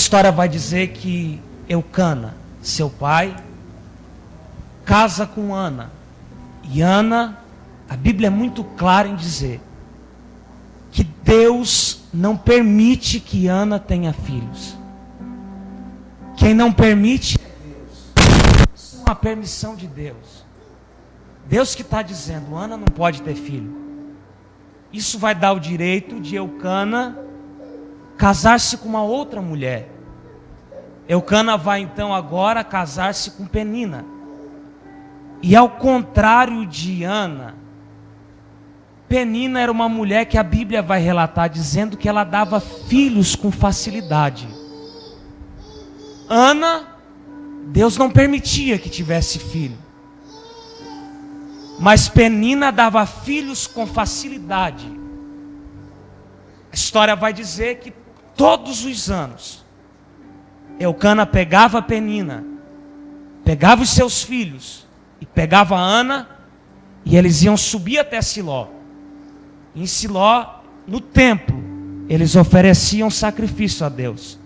história vai dizer que Eucana, seu pai, casa com Ana. E Ana, a Bíblia é muito clara em dizer que Deus não permite que Ana tenha filhos. Quem não permite é Deus. Isso é uma permissão de Deus. Deus que está dizendo, Ana não pode ter filho. Isso vai dar o direito de Eucana casar-se com uma outra mulher. Eucana vai então agora casar-se com Penina. E ao contrário de Ana, Penina era uma mulher que a Bíblia vai relatar dizendo que ela dava filhos com facilidade. Ana, Deus não permitia que tivesse filho. Mas Penina dava filhos com facilidade. A história vai dizer que todos os anos, Eucana pegava Penina, pegava os seus filhos, e pegava Ana, e eles iam subir até Siló. Em Siló, no templo, eles ofereciam sacrifício a Deus.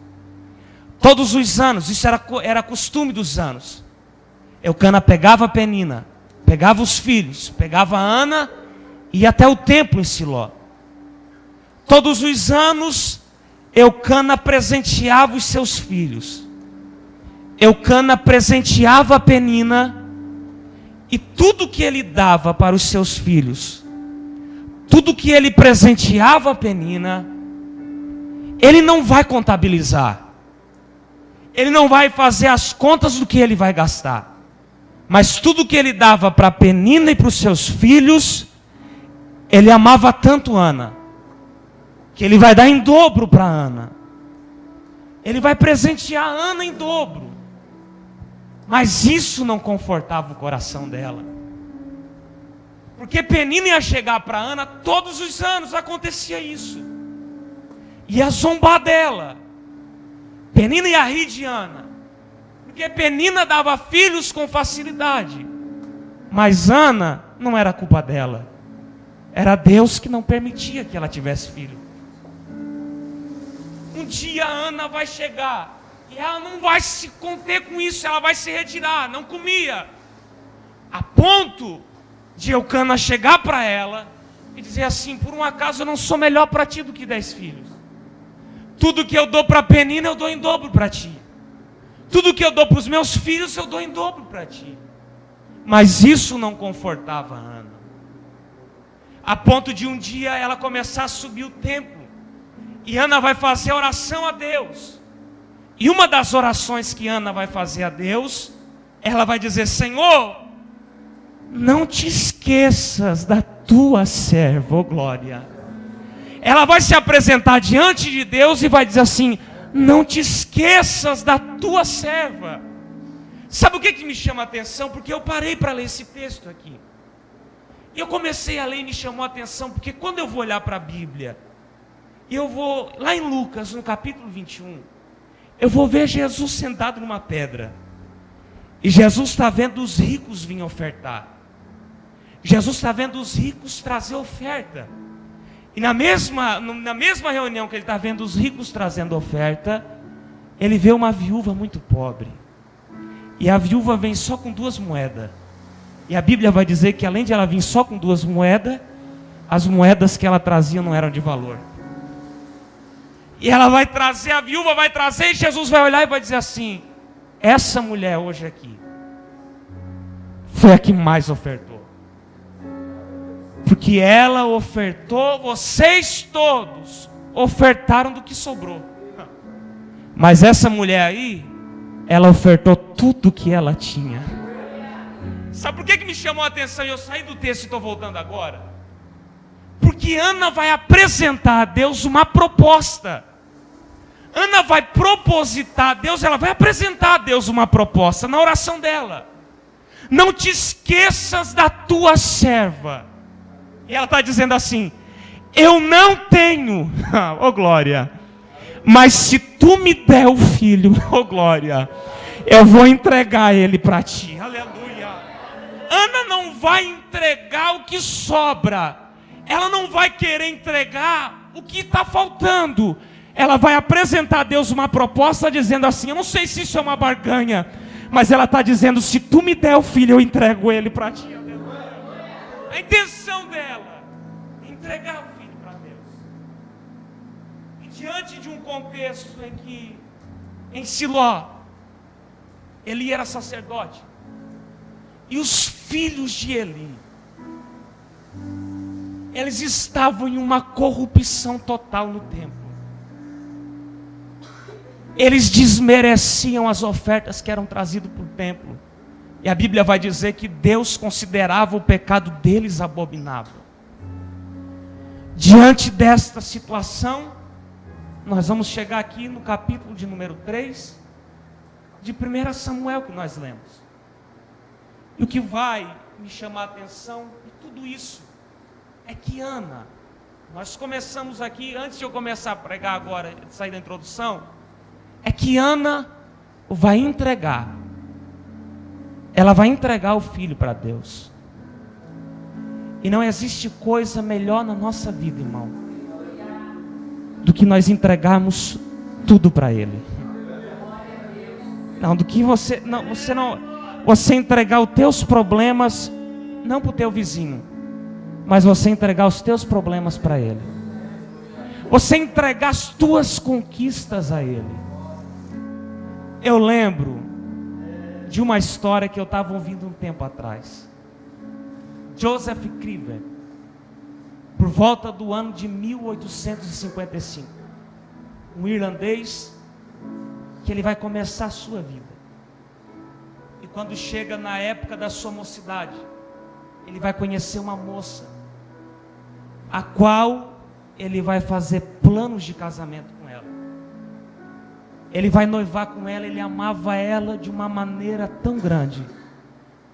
Todos os anos, isso era costume dos anos. Eucana pegava Penina, pegava os filhos, pegava Ana, e ia até o templo em Siló. Todos os anos, Eucana presenteava os seus filhos. Eucana presenteava Penina. E tudo que ele dava para os seus filhos, tudo que ele presenteava a Penina, ele não vai contabilizar. Ele não vai fazer as contas do que ele vai gastar. Mas tudo que ele dava para Penina e para os seus filhos, ele amava tanto Ana, que ele vai dar em dobro para Ana. Ele vai presentear Ana em dobro. Mas isso não confortava o coração dela. Porque Penina ia chegar para Ana, todos os anos acontecia isso. Ia zombar dela. Penina ia rir de Ana. Porque Penina dava filhos com facilidade. Mas Ana não era culpa dela. Era Deus que não permitia que ela tivesse filho. Um dia Ana vai chegar. E ela não vai se conter com isso, ela vai se retirar, não comia. A ponto de Eucana chegar para ela e dizer assim, por um acaso eu não sou melhor para ti do que 10 filhos. Tudo que eu dou para Penina eu dou em dobro para ti. Tudo que eu dou para os meus filhos eu dou em dobro para ti. Mas isso não confortava a Ana. A ponto de um dia ela começar a subir o templo. E Ana vai fazer oração a Deus. E uma das orações que Ana vai fazer a Deus, ela vai dizer, Senhor, não te esqueças da tua serva, oh glória. Ela vai se apresentar diante de Deus e vai dizer assim, não te esqueças da tua serva. Sabe o que me chama a atenção? Porque eu parei para ler esse texto aqui. E eu comecei a ler e me chamou a atenção, porque quando eu vou olhar para a Bíblia, e eu vou lá em Lucas, no capítulo 21, eu vou ver Jesus sentado numa pedra. E Jesus está vendo os ricos virem ofertar. Jesus está vendo os ricos trazer oferta. E na mesma reunião que ele está vendo os ricos trazendo oferta, ele vê uma viúva muito pobre. E a viúva vem só com 2 moedas. E a Bíblia vai dizer que além de ela vir só com 2 moedas, as moedas que ela trazia não eram de valor. E ela vai trazer, a viúva vai trazer, e Jesus vai olhar e vai dizer assim, essa mulher hoje aqui, foi a que mais ofertou. Porque ela ofertou, vocês todos ofertaram do que sobrou. Mas essa mulher aí, ela ofertou tudo que ela tinha. Sabe por que me chamou a atenção? Eu saí do texto e estou voltando agora. Porque Ana vai apresentar a Deus uma proposta. Ana vai propositar a Deus, ela vai apresentar a Deus uma proposta na oração dela. Não te esqueças da tua serva. E ela está dizendo assim, eu não tenho, oh glória, mas se tu me der o filho, oh glória, eu vou entregar ele para ti, aleluia. Ana não vai entregar o que sobra, ela não vai querer entregar o que está faltando, ela vai apresentar a Deus uma proposta dizendo assim, eu não sei se isso é uma barganha, mas ela está dizendo, se tu me der o filho, eu entrego ele para ti. A intenção dela é entregar o filho para Deus. E diante de um contexto em que, em Siló, Eli era sacerdote, e os filhos de Eli, eles estavam em uma corrupção total no templo. Eles desmereciam as ofertas que eram trazidas para o templo. E a Bíblia vai dizer que Deus considerava o pecado deles abominável. Diante desta situação, nós vamos chegar aqui no capítulo de número 3, de 1 Samuel que nós lemos. E o que vai me chamar a atenção de tudo isso é que Ana, nós começamos aqui, antes de eu começar a pregar agora, sair da introdução, é que Ana vai entregar, ela vai entregar o filho para Deus. E não existe coisa melhor na nossa vida, irmão, do que nós entregarmos tudo para Ele. Não, do que você entregar os teus problemas, não para o teu vizinho, mas você entregar os teus problemas para Ele. Você entregar as tuas conquistas a Ele. Eu lembro de uma história que eu estava ouvindo um tempo atrás. Joseph Cliver, por volta do ano de 1855, um irlandês, que ele vai começar a sua vida. E quando chega na época da sua mocidade, ele vai conhecer uma moça, a qual ele vai fazer planos de casamento com ela. Ele vai noivar com ela, ele amava ela de uma maneira tão grande,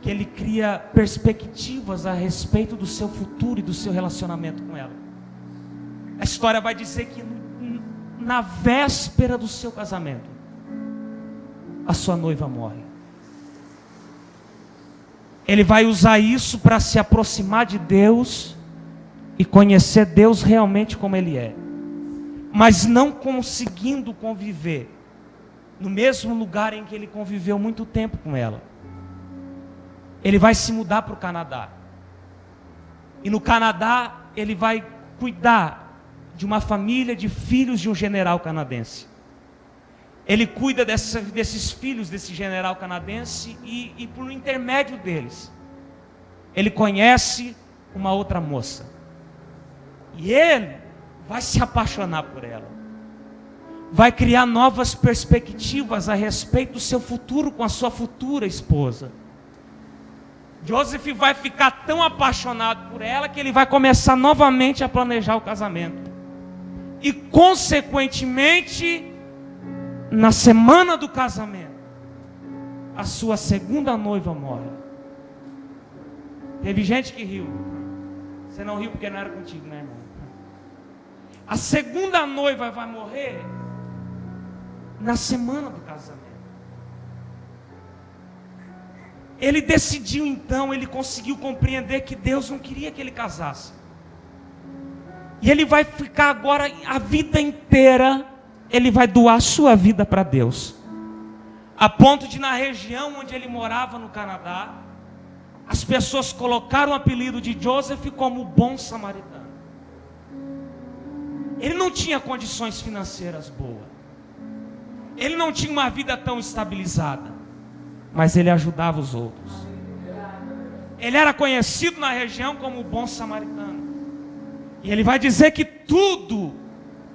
que ele cria perspectivas a respeito do seu futuro e do seu relacionamento com ela. A história vai dizer que na véspera do seu casamento, a sua noiva morre. Ele vai usar isso para se aproximar de Deus e conhecer Deus realmente como Ele é, mas não conseguindo conviver no mesmo lugar em que ele conviveu muito tempo com ela. Ele vai se mudar para o Canadá, e no Canadá ele vai cuidar de uma família de filhos de um general canadense. Ele cuida desses filhos desse general canadense, e por intermédio deles, ele conhece uma outra moça, e ele vai se apaixonar por ela, vai criar novas perspectivas a respeito do seu futuro com a sua futura esposa. Joseph vai ficar tão apaixonado por ela que ele vai começar novamente a planejar o casamento. E consequentemente, na semana do casamento, a sua segunda noiva morre. Teve gente que riu. Você não riu porque não era contigo, né, irmão? A segunda noiva vai morrer na semana do casamento. Ele decidiu então, ele conseguiu compreender que Deus não queria que ele casasse. E ele vai ficar agora a vida inteira, ele vai doar a sua vida para Deus. A ponto de, na região onde ele morava no Canadá, as pessoas colocaram o apelido de Joseph como o bom samaritano. Ele não tinha condições financeiras boas, ele não tinha uma vida tão estabilizada, mas ele ajudava os outros. Ele era conhecido na região como o bom samaritano. E ele vai dizer que tudo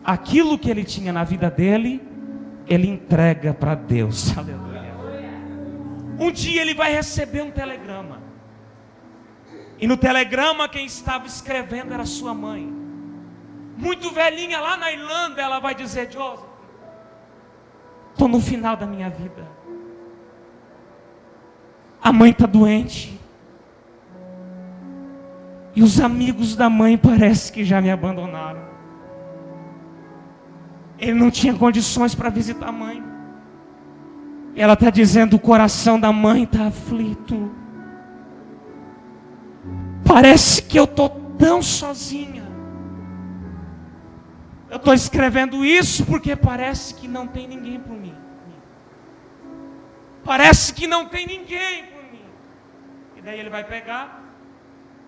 aquilo que ele tinha na vida dele, ele entrega para Deus. Aleluia. Um dia ele vai receber um telegrama, e no telegrama quem estava escrevendo era sua mãe, muito velhinha lá na Irlanda. Ela vai dizer: Joseph, estou no final da minha vida, a mãe está doente, e os amigos da mãe parece que já me abandonaram. Ele não tinha condições para visitar a mãe. Ela está dizendo: o coração da mãe está aflito. Parece que eu estou tão sozinha. Eu estou escrevendo isso porque parece que não tem ninguém por mim. Parece que não tem ninguém por mim. E daí ele vai pegar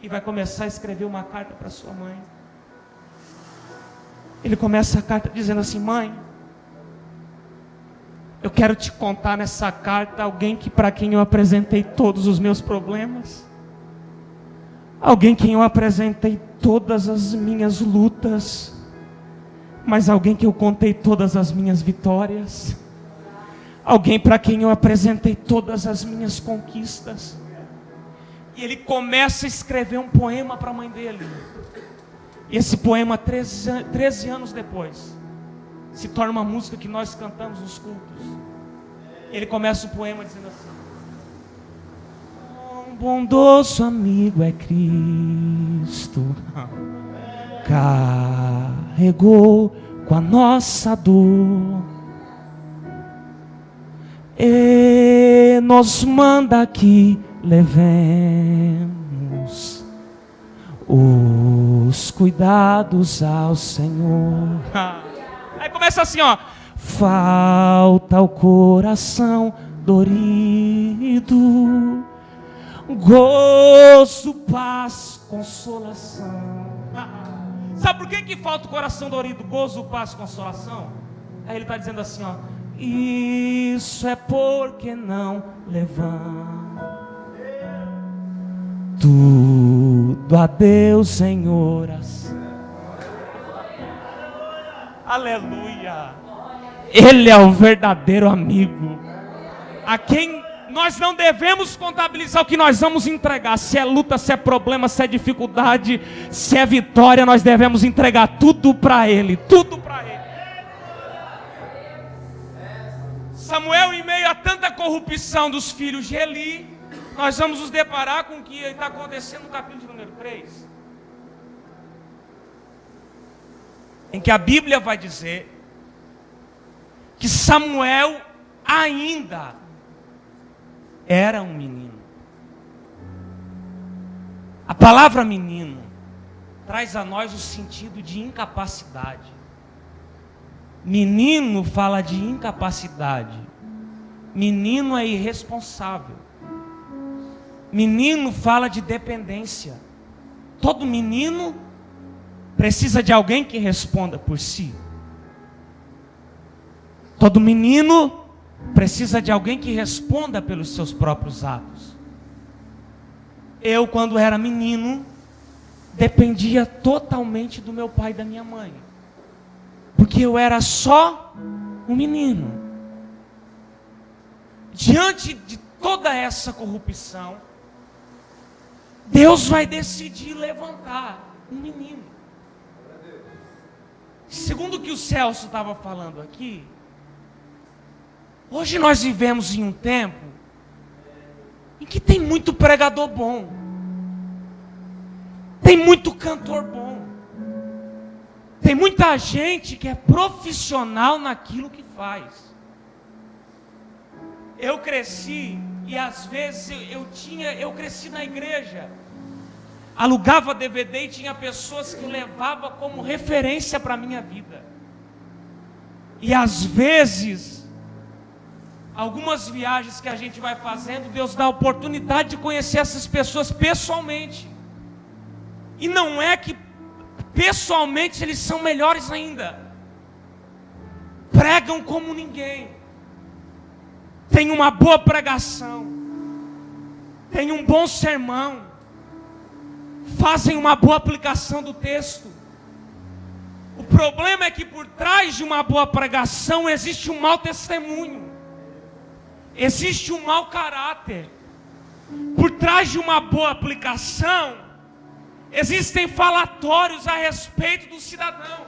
e vai começar a escrever uma carta para sua mãe. Ele começa a carta dizendo assim: mãe, eu quero te contar nessa carta alguém para quem eu apresentei todos os meus problemas. Alguém quem eu apresentei todas as minhas lutas. Mas alguém que eu contei todas as minhas vitórias. Alguém para quem eu apresentei todas as minhas conquistas. E ele começa a escrever um poema para a mãe dele. E esse poema, 13 anos depois, se torna uma música que nós cantamos nos cultos. Ele começa o poema dizendo assim: um bondoso amigo é Cristo, carregou com a nossa dor e nos manda que levemos os cuidados ao Senhor. Aí começa assim, ó: falta o coração dorido, gozo, paz, consolação. Sabe por que falta o coração dorido, gozo, paz, consolação? Aí ele está dizendo assim, ó: isso é porque não levanta tudo a Deus em oração. Aleluia. Ele é o verdadeiro amigo, a quem nós não devemos contabilizar o que nós vamos entregar. Se é luta, se é problema, se é dificuldade, se é vitória, nós devemos entregar tudo para Ele. Tudo para Ele. Samuel, em meio a tanta corrupção dos filhos de Eli, nós vamos nos deparar com o que está acontecendo no capítulo número 3. Em que a Bíblia vai dizer que Samuel ainda era um menino. A palavra menino traz a nós o sentido de incapacidade. Menino fala de incapacidade. Menino é irresponsável. Menino fala de dependência. Todo menino precisa de alguém que responda por si. Todo menino precisa de alguém que responda pelos seus próprios atos. Eu, quando era menino, dependia totalmente do meu pai e da minha mãe, porque eu era só um menino. Diante de toda essa corrupção, Deus vai decidir levantar um menino. Segundo o que o Celso estava falando aqui, hoje nós vivemos em um tempo em que tem muito pregador bom, tem muito cantor bom, tem muita gente que é profissional naquilo que faz. Eu cresci e às vezes eu cresci na igreja, alugava DVD e tinha pessoas que eu levava como referência para a minha vida. E às vezes, algumas viagens que a gente vai fazendo, Deus dá a oportunidade de conhecer essas pessoas pessoalmente. E não é que pessoalmente eles são melhores ainda. Pregam como ninguém. Tem uma boa pregação. Tem um bom sermão. Fazem uma boa aplicação do texto. O problema é que por trás de uma boa pregação existe um mau testemunho. Existe um mau caráter. Por trás de uma boa aplicação, existem falatórios a respeito do cidadão.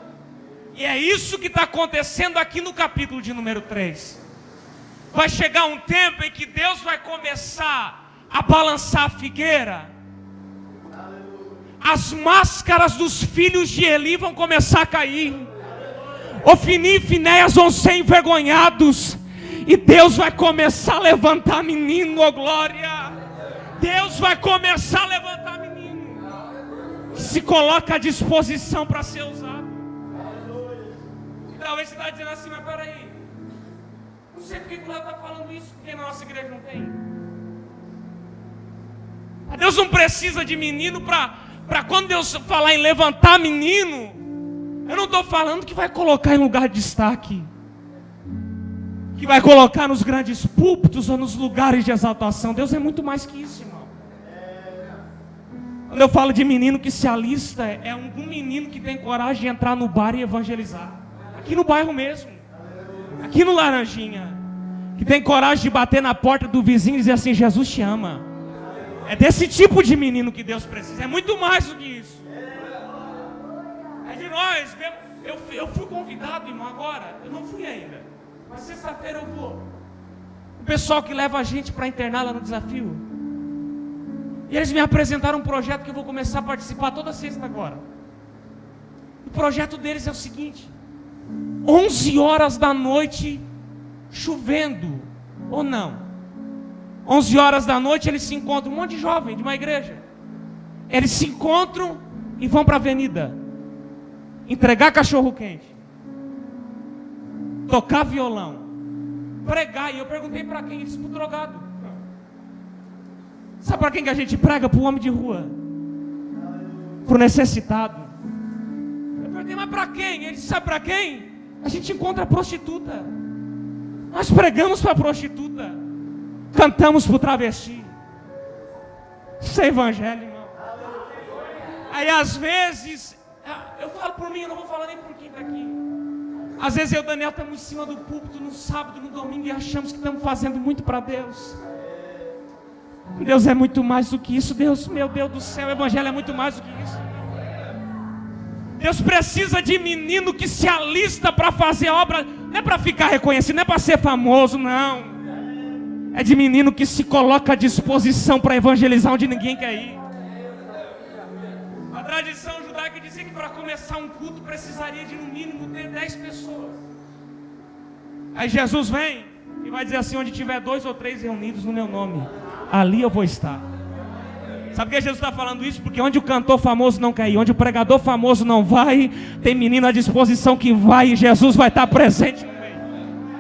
E é isso que está acontecendo aqui no capítulo de número 3. Vai chegar um tempo em que Deus vai começar a balançar a figueira. As máscaras dos filhos de Eli vão começar a cair. Ofni e Finéias vão ser envergonhados. E Deus vai começar a levantar menino, ó glória. Deus vai começar a levantar menino. Se coloca à disposição para ser usado. Talvez você está dizendo assim, mas peraí, não sei por que o Léo está falando isso, porque na nossa igreja não tem. Deus não precisa de menino para quando Deus falar em levantar menino, eu não estou falando que vai colocar em lugar de destaque, que vai colocar nos grandes púlpitos ou nos lugares de exaltação. Deus é muito mais que isso, irmão. Quando eu falo de menino que se alista, é um menino que tem coragem de entrar no bar e evangelizar. Aqui no bairro mesmo, aqui no Laranjinha, que tem coragem de bater na porta do vizinho e dizer assim: Jesus te ama. É desse tipo de menino que Deus precisa. É muito mais do que isso. É de nós. Eu fui convidado, irmão, agora. Eu não fui ainda, mas sexta-feira eu vou. O pessoal que leva a gente para internar lá no desafio. E eles me apresentaram um projeto que eu vou começar a participar toda sexta agora. O projeto deles é o seguinte: 11 horas da noite, chovendo ou não, 11 horas da noite eles se encontram, um monte de jovem de uma igreja. Eles se encontram e vão para a avenida entregar cachorro quente, tocar violão, pregar. E eu perguntei para quem? Eles: para o drogado. Sabe para quem que a gente prega? Para o homem de rua, para o necessitado. Eu perguntei: mas para quem? Eles: sabe para quem? A gente encontra a prostituta. Nós pregamos para a prostituta, cantamos para o travesti. Isso é evangelho, irmão. Aí às vezes, eu falo por mim, eu não vou falar nem por quem está aqui. Às vezes eu e o Daniel estamos em cima do púlpito no sábado, no domingo, e achamos que estamos fazendo muito para Deus. Deus é muito mais do que isso. Deus, meu Deus do céu, o evangelho é muito mais do que isso. Deus precisa de menino que se alista para fazer a obra. Não é para ficar reconhecido, não é para ser famoso, não. É de menino que se coloca à disposição para evangelizar onde ninguém quer ir. A tradição judaica dizia que para começar um culto precisaria de no mínimo ter 10 pessoas. Aí Jesus vem e vai dizer assim: onde tiver 2 ou 3 reunidos no meu nome, ali eu vou estar. Sabe por que Jesus está falando isso? Porque onde o cantor famoso não quer ir, onde o pregador famoso não vai, tem menino à disposição que vai, e Jesus vai estar presente no meio.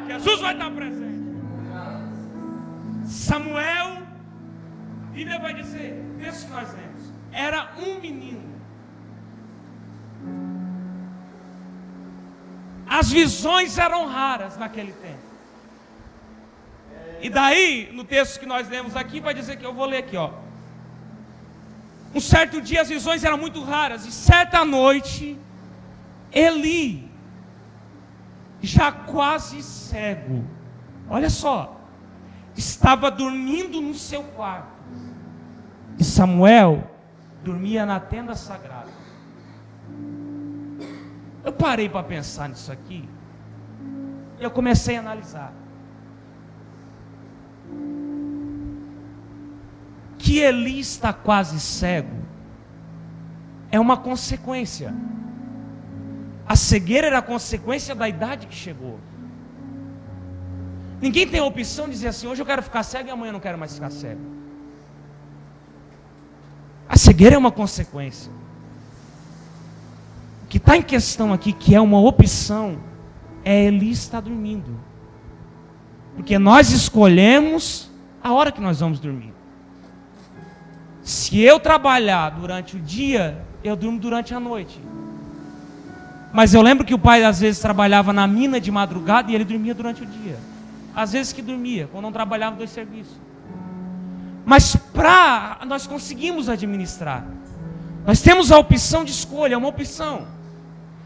Jesus vai estar presente. Samuel, a Bíblia vai dizer, texto que nós lemos, era um menino. As visões eram raras naquele tempo. E daí, no texto que nós lemos aqui, vai dizer que eu vou ler aqui, ó. Um certo dia as visões eram muito raras, e certa noite, Eli, já quase cego, olha só, estava dormindo no seu quarto, e Samuel dormia na tenda sagrada. Eu parei para pensar nisso aqui, e eu comecei a analisar. Que Eli está quase cego é uma consequência. A cegueira era a consequência da idade que chegou. Ninguém tem a opção de dizer assim: hoje eu quero ficar cego e amanhã eu não quero mais ficar cego. A cegueira é uma consequência. O que está em questão aqui, que é uma opção, é Eli estar dormindo. Porque nós escolhemos a hora que nós vamos dormir. Se eu trabalhar durante o dia, eu durmo durante a noite. Mas eu lembro que o pai às vezes trabalhava na mina de madrugada e ele dormia durante o dia. Às vezes que dormia, quando não trabalhava 2 serviços. Mas nós conseguimos administrar. Nós temos a opção de escolha, é uma opção.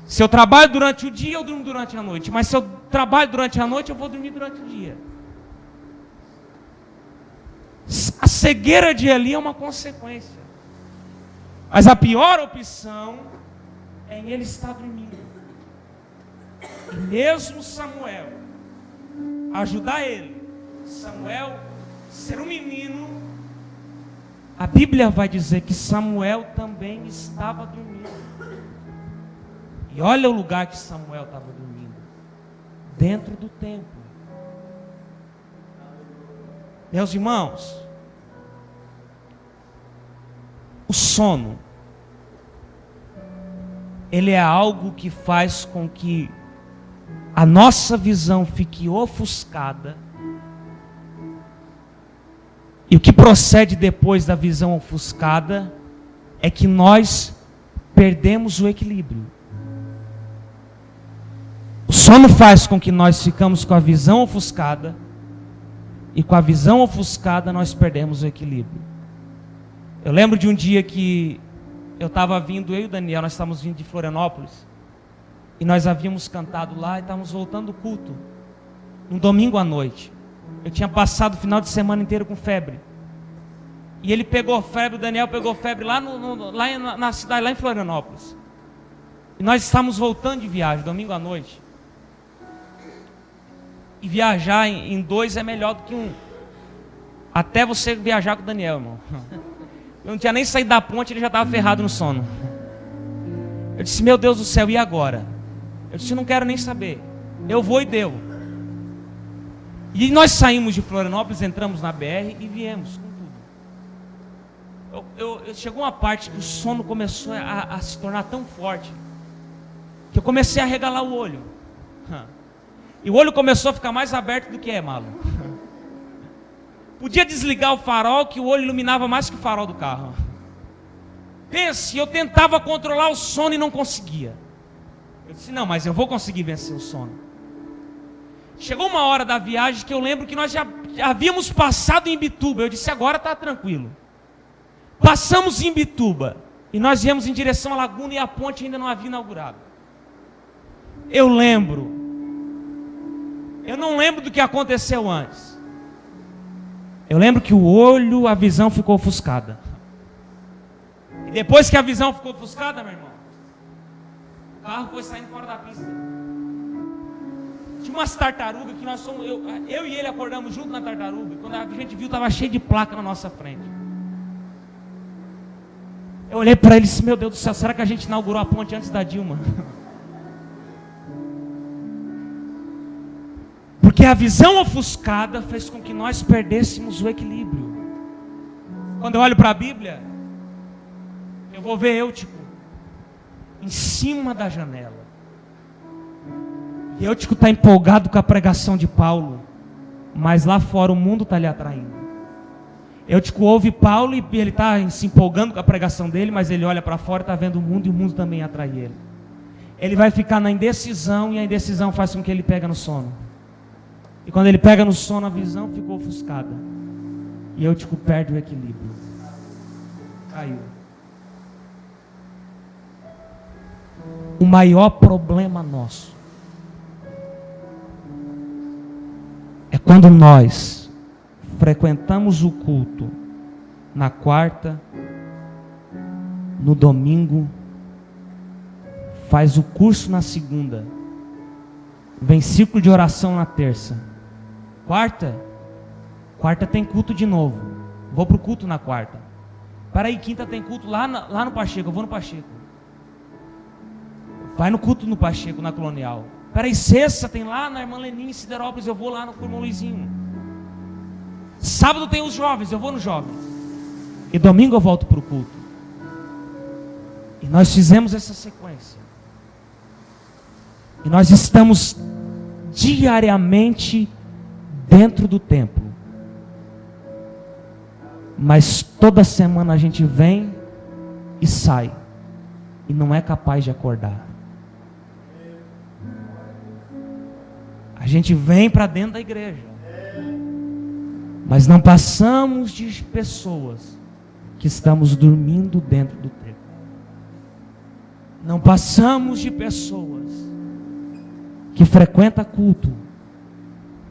Se eu trabalho durante o dia, eu durmo durante a noite. Mas se eu trabalho durante a noite, eu vou dormir durante o dia. A cegueira de Eli é uma consequência. Mas a pior opção é em ele estar dormindo. E mesmo Samuel ajudar ele, Samuel ser um menino, a Bíblia vai dizer que Samuel também estava dormindo. E olha o lugar que Samuel estava dormindo: dentro do templo. Meus irmãos, o sono, ele é algo que faz com que a nossa visão fique ofuscada, e o que procede depois da visão ofuscada é que nós perdemos o equilíbrio. O sono faz com que nós ficamos com a visão ofuscada, e com a visão ofuscada nós perdemos o equilíbrio. Eu lembro de um dia que eu estava vindo, eu e o Daniel, nós estávamos vindo de Florianópolis, e nós havíamos cantado lá e estávamos voltando do culto, um domingo à noite. Eu tinha passado o final de semana inteiro com febre. E ele pegou febre, o Daniel pegou febre lá, na cidade, lá em Florianópolis. E nós estávamos voltando de viagem, domingo à noite. E viajar em dois é melhor do que um. Até você viajar com o Daniel, irmão. Eu não tinha nem saído da ponte, ele já estava ferrado no sono. Eu disse, meu Deus do céu, e agora? Eu disse, não quero nem saber. Eu vou e deu. E nós saímos de Florianópolis, entramos na BR e viemos com tudo. Chegou uma parte que o sono começou a se tornar tão forte, que eu comecei a regalar o olho. E o olho começou a ficar mais aberto do que é, maluco. Podia desligar o farol, que o olho iluminava mais que o farol do carro. Pense, eu tentava controlar o sono e não conseguia. Eu disse, não, mas eu vou conseguir vencer o sono. Chegou uma hora da viagem que eu lembro que nós já havíamos passado em Imbituba. Eu disse, agora está tranquilo. Passamos em Imbituba e nós viemos em direção à laguna e a ponte ainda não havia inaugurado. Eu não lembro do que aconteceu antes. Eu lembro que o olho, a visão ficou ofuscada. E depois que a visão ficou ofuscada, meu irmão, o carro foi saindo fora da pista. Tinha umas tartarugas que nós somos, eu e ele acordamos junto na tartaruga. Quando a gente viu, estava cheio de placa na nossa frente. Eu olhei para ele e disse, meu Deus do céu, será que a gente inaugurou a ponte antes da Dilma? Porque a visão ofuscada fez com que nós perdêssemos o equilíbrio. Quando eu olho para a Bíblia, eu vou ver Eutico em cima da janela. E Eutico está empolgado com a pregação de Paulo, mas lá fora o mundo está lhe atraindo. Eutico ouve Paulo e ele está se empolgando com a pregação dele, mas ele olha para fora e está vendo o mundo, e o mundo também atrai ele. Ele vai ficar na indecisão, e a indecisão faz com que ele pegue no sono. E quando ele pega no sono, a visão ficou ofuscada. E Eutico perde o equilíbrio. Caiu. O maior problema nosso é quando nós frequentamos o culto na quarta, no domingo, faz o curso na segunda, vem ciclo de oração na terça. Quarta tem culto de novo. Vou para o culto na quarta. Para aí, quinta tem culto lá no Pacheco. Eu vou no Pacheco. Vai no culto no Pacheco, na Colonial. Para aí, sexta tem lá na Irmã Lenin, em Siderópolis. Eu vou lá no Irmão Luizinho. Sábado tem os jovens. Eu vou nos jovens. E domingo eu volto para o culto. E nós fizemos essa sequência. E nós estamos diariamente dentro do templo. Mas toda semana a gente vem e sai. E não é capaz de acordar. A gente vem para dentro da igreja. Mas não passamos de pessoas que estamos dormindo dentro do templo. Não passamos de pessoas que frequentam culto,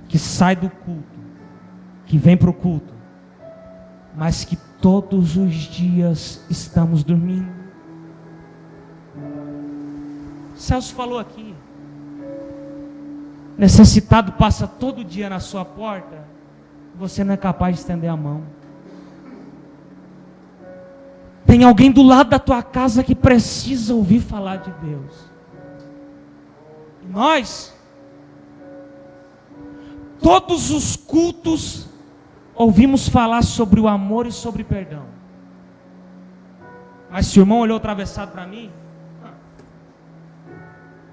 que sai do culto, que vem para o culto, mas que todos os dias estamos dormindo. Celso falou aqui, necessitado passa todo dia na sua porta, você não é capaz de estender a mão. Tem alguém do lado da tua casa que precisa ouvir falar de Deus. E nós, todos os cultos, ouvimos falar sobre o amor e sobre perdão. Mas se o irmão olhou atravessado para mim,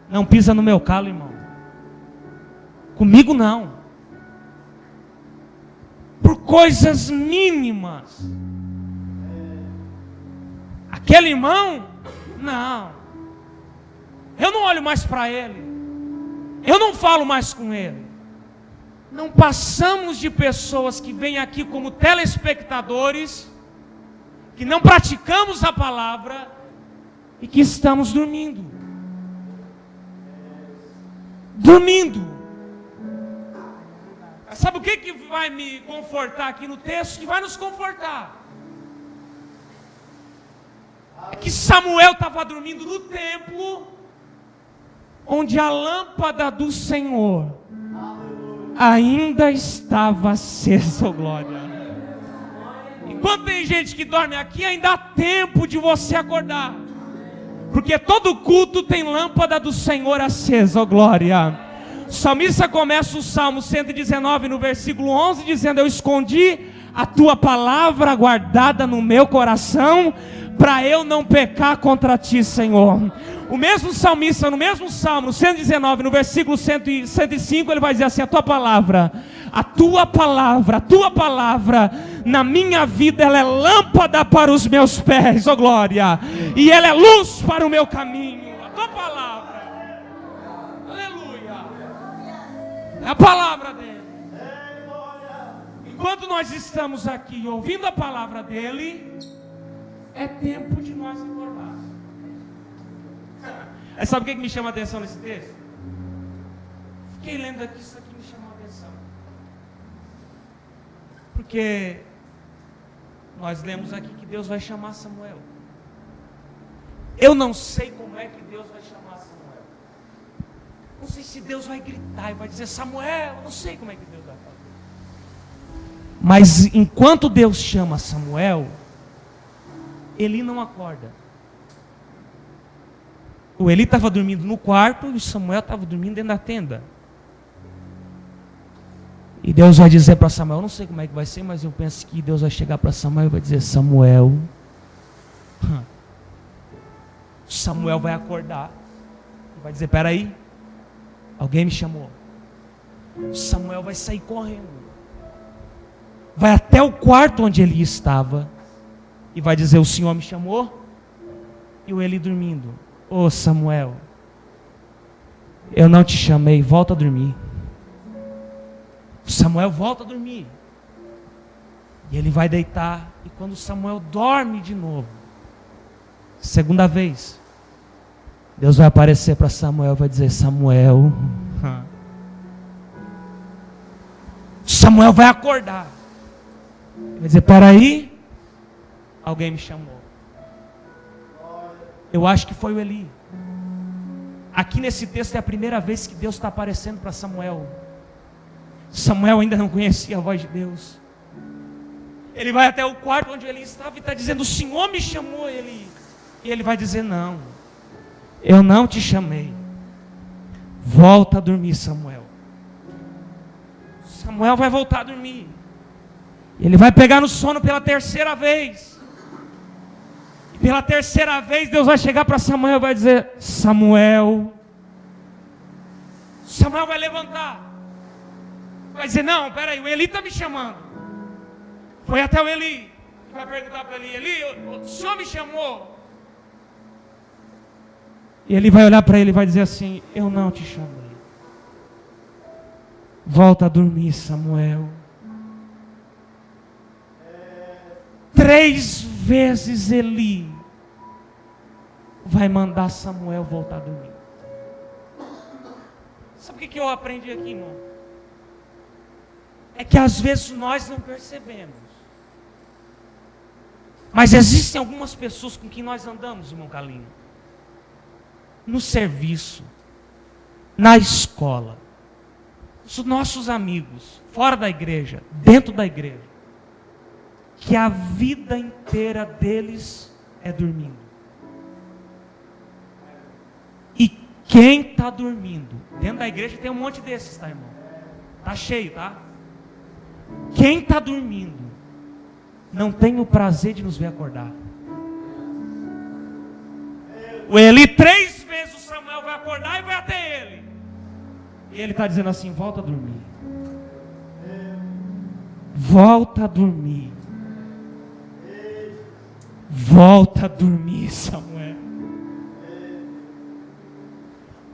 não pisa no meu calo, irmão. Comigo não. Por coisas mínimas. Aquele irmão, não. Eu não olho mais para ele. Eu não falo mais com ele. Não passamos de pessoas que vêm aqui como telespectadores, que não praticamos a palavra e que estamos dormindo. Dormindo. Sabe o que vai me confortar aqui no texto? Que vai nos confortar. É que Samuel estava dormindo no templo, onde a lâmpada do Senhor ainda estava acesa, oh glória. Enquanto tem gente que dorme aqui, ainda há tempo de você acordar. Porque todo culto tem lâmpada do Senhor acesa, oh glória. O salmista começa o Salmo 119 no versículo 11 dizendo: eu escondi a tua palavra guardada no meu coração, para eu não pecar contra ti, Senhor. O mesmo salmista, no mesmo Salmo 119, no versículo 105, ele vai dizer assim: a tua palavra na minha vida, ela é lâmpada para os meus pés, ó glória, e ela é luz para o meu caminho. A tua palavra, aleluia, é a palavra dele. Enquanto nós estamos aqui ouvindo a palavra dele, é tempo de nós acordar. Sabe o que me chama a atenção nesse texto? Fiquei lendo aqui, isso aqui me chamou a atenção. Porque nós lemos aqui que Deus vai chamar Samuel. Eu não sei como é que Deus vai chamar Samuel. Não sei se Deus vai gritar e vai dizer: Samuel, eu não sei como é que Deus vai fazer. Mas enquanto Deus chama Samuel, Eli não acorda. O Eli estava dormindo no quarto e o Samuel estava dormindo dentro da tenda. E Deus vai dizer para Samuel, eu não sei como é que vai ser, mas eu penso que Deus vai chegar para Samuel e vai dizer: Samuel. Samuel vai acordar e vai dizer: peraí, alguém me chamou. Samuel vai sair correndo, vai até o quarto onde Eli estava e vai dizer: o Senhor me chamou? E o Eli dormindo: ô Samuel, eu não te chamei, volta a dormir. Samuel volta a dormir. E ele vai deitar. E quando Samuel dorme de novo, segunda vez, Deus vai aparecer para Samuel e vai dizer: Samuel. Samuel vai acordar. Ele vai dizer: peraí, alguém me chamou. Eu acho que foi o Eli. Aqui nesse texto é a primeira vez que Deus está aparecendo para Samuel. Samuel ainda não conhecia a voz de Deus. Ele vai até o quarto onde Eli estava e está dizendo: o Senhor me chamou, Eli. E ele vai dizer: não, eu não te chamei. Volta a dormir, Samuel. Samuel vai voltar a dormir. E ele vai pegar no sono pela terceira vez. E pela terceira vez Deus vai chegar para Samuel e vai dizer: Samuel. Samuel vai levantar. Vai dizer: não, peraí, o Eli está me chamando. Foi até o Eli. Vai perguntar para ele: Eli, o Senhor me chamou? E ele vai olhar para ele e vai dizer assim: eu não te chamei. Volta a dormir, Samuel. 3 vezes Eli vai mandar Samuel voltar a dormir. Sabe o que eu aprendi aqui, irmão? É que às vezes nós não percebemos. Mas existem algumas pessoas com quem nós andamos, irmão Calinho. No serviço, na escola, os nossos amigos, fora da igreja, dentro da igreja, que a vida inteira deles é dormindo. E quem está dormindo, dentro da igreja tem um monte desses, tá, irmão? Tá cheio, tá? Quem está dormindo não tem o prazer de nos ver acordar. O Eli 3 vezes o Samuel vai acordar e vai até ele. E Ele está dizendo assim: volta a dormir. Volta a dormir. Volta a dormir, Samuel.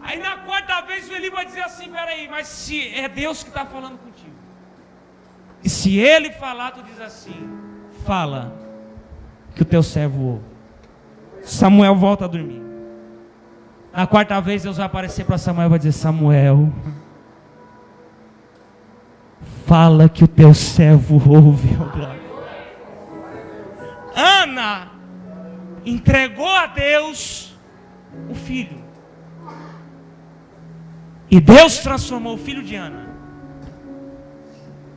Aí na quarta vez o Eli vai dizer assim: peraí, mas se é Deus que está falando contigo, e se Ele falar, tu diz assim: fala, que o teu servo ouve. Samuel volta a dormir. Na quarta vez Deus vai aparecer para Samuel e vai dizer: Samuel, fala que o teu servo ouve. Ana entregou a Deus o filho, e Deus transformou o filho de Ana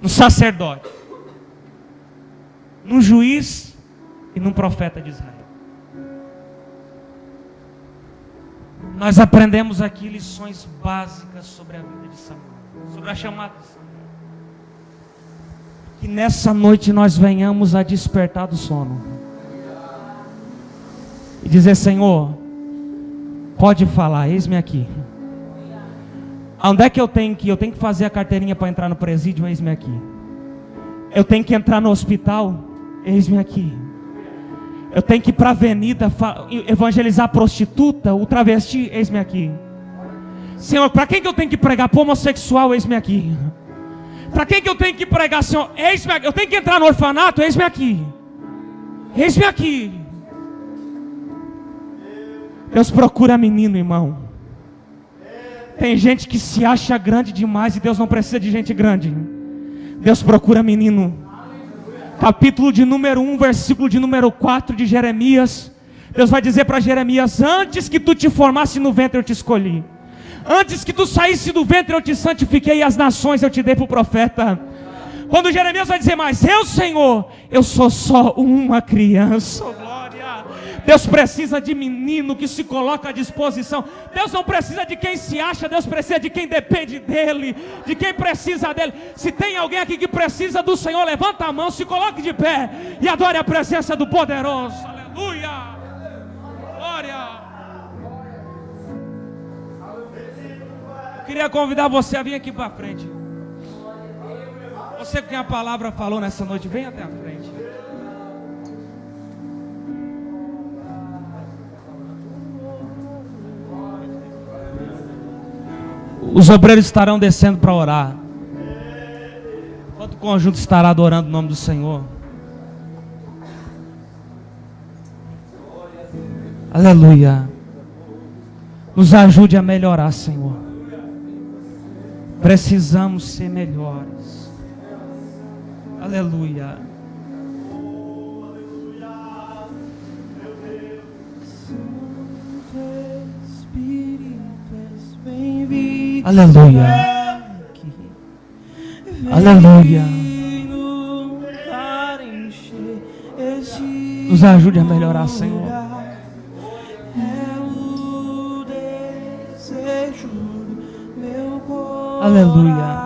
no sacerdote, num juiz e num profeta de Israel. Nós aprendemos aqui lições básicas sobre a vida de Samuel, sobre a chamada de Samuel. Que nessa noite nós venhamos a despertar do sono e dizer: Senhor, pode falar, eis-me aqui. Onde é que eu tenho que ir? Eu tenho que fazer a carteirinha para entrar no presídio, eis-me aqui. Eu tenho que entrar no hospital, eis-me aqui. Eu tenho que ir para a avenida evangelizar a prostituta, o travesti, eis-me aqui. Senhor, para quem que eu tenho que pregar? Para o homossexual, eis-me aqui. Para quem que eu tenho que pregar, Senhor? Eis-me aqui. Eu tenho que entrar no orfanato? Eis-me aqui. Eis-me aqui. Deus procura menino, irmão. Tem gente que se acha grande demais e Deus não precisa de gente grande. Deus procura menino. Capítulo de número 1, versículo de número 4 de Jeremias. Deus vai dizer para Jeremias: antes que tu te formasse no ventre eu te escolhi. Antes que tu saísse do ventre eu te santifiquei, e as nações eu te dei para o profeta. Quando Jeremias vai dizer: mas eu, Senhor, eu sou só uma criança. Oh, glória. Deus precisa de menino que se coloca à disposição. Deus não precisa de quem se acha, Deus precisa de quem depende dEle, de quem precisa dEle. Se tem alguém aqui que precisa do Senhor, levanta a mão, se coloque de pé e adore a presença do poderoso. Aleluia. Glória. Queria convidar você a vir aqui para frente. Você que a palavra falou nessa noite, vem até a frente. Os obreiros estarão descendo para orar, enquanto o conjunto estará adorando o nome do Senhor. Aleluia. Nos ajude a melhorar, Senhor. Precisamos ser melhores. Aleluia. Aleluia. Aleluia. Nos ajude a melhorar, Senhor. Aleluia.